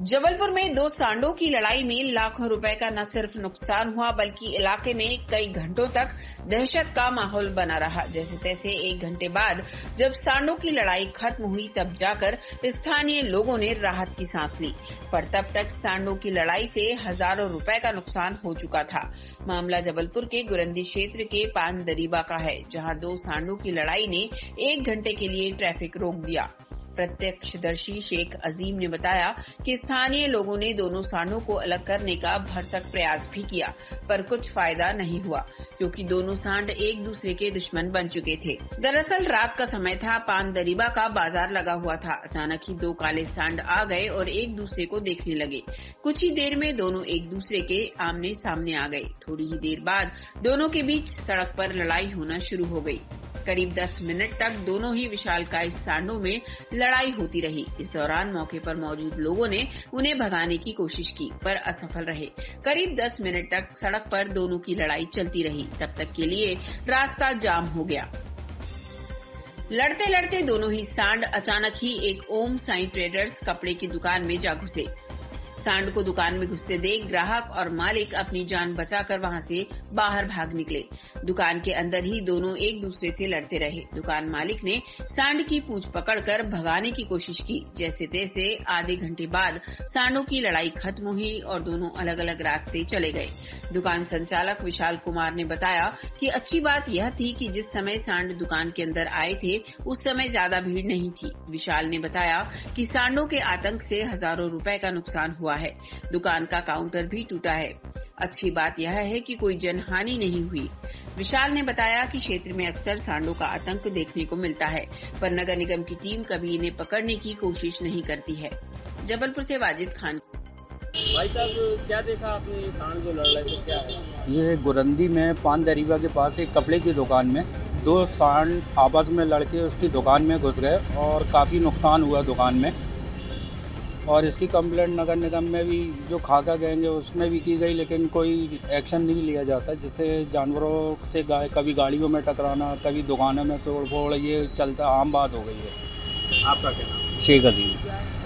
जबलपुर में दो सांडों की लड़ाई में लाखों रुपए का न सिर्फ नुकसान हुआ बल्कि इलाके में कई घंटों तक दहशत का माहौल बना रहा। जैसे तैसे 1 घंटे बाद जब सांडों की लड़ाई खत्म हुई तब जाकर स्थानीय लोगों ने राहत की सांस ली, पर तब तक सांडों की लड़ाई से हजारों रुपए का नुकसान हो चुका था। मामला जबलपुर के गुरंदी क्षेत्र के पान दरीबा का है, जहां दो सांडों की लड़ाई ने 1 घंटे के लिए ट्रैफिक रोक दिया। प्रत्यक्षदर्शी शेख अजीम ने बताया कि स्थानीय लोगों ने दोनों सांडों को अलग करने का भरसक प्रयास भी किया, पर कुछ फायदा नहीं हुआ क्योंकि दोनों सांड एक दूसरे के दुश्मन बन चुके थे। दरअसल रात का समय था, पान दरीबा का बाजार लगा हुआ था। अचानक ही दो काले सांड आ गए और एक दूसरे को देखने लगे। कुछ ही देर में दोनों एक दूसरे के आमने सामने आ गए। थोड़ी ही देर बाद दोनों के बीच सड़क पर लड़ाई होना शुरू हो गई। करीब 10 मिनट तक दोनों ही विशालकाय सांडों में लड़ाई होती रही। इस दौरान मौके पर मौजूद लोगों ने उन्हें भगाने की कोशिश की, पर असफल रहे। करीब 10 मिनट तक सड़क पर दोनों की लड़ाई चलती रही। तब तक के लिए रास्ता जाम हो गया। लड़ते लड़ते दोनों ही सांड अचानक ही एक ओम साई ट्रेडर्स कपड़े की दुकान में जा घुसे। सांड को दुकान में घुसते देख ग्राहक और मालिक अपनी जान बचाकर वहां से बाहर भाग निकले। दुकान के अंदर ही दोनों एक दूसरे से लड़ते रहे। दुकान मालिक ने सांड की पूंछ पकड़कर भगाने की कोशिश की। जैसे तैसे आधे घंटे बाद सांडों की लड़ाई खत्म हुई और दोनों अलग अलग रास्ते चले गए। दुकान संचालक विशाल कुमार ने बताया कि अच्छी बात यह थी कि जिस समय सांड दुकान के अंदर आए थे उस समय ज्यादा भीड़ नहीं थी। विशाल ने बताया कि सांडों के आतंक से हजारों रुपए का नुकसान हुआ है। दुकान का काउंटर भी टूटा है। अच्छी बात यह है कि कोई जनहानि नहीं हुई। विशाल ने बताया कि क्षेत्र में अक्सर सांडों का आतंक देखने को मिलता है, पर नगर निगम की टीम कभी इन्हें पकड़ने की कोशिश नहीं करती है। जबलपुर से वाजिद खान। भाई साहब, क्या देखा आपने? सांड जो लड़ रहे थे क्या है? ये गुरंदी में पान दरीबा के पास एक कपड़े की दुकान में दो सांड आपस में लड़के उसकी दुकान में घुस गए और काफ़ी नुकसान हुआ दुकान में। और इसकी कंप्लेंट नगर निगम में भी जो खाका गैंग है उसमें भी की गई, लेकिन कोई एक्शन नहीं लिया जाता। जैसे जानवरों से कभी गाड़ियों में टकराना, कभी दुकानों में तोड़ फोड़, ये चलता आम बात हो गई है। आपका क्या नाम? शेख अजीम।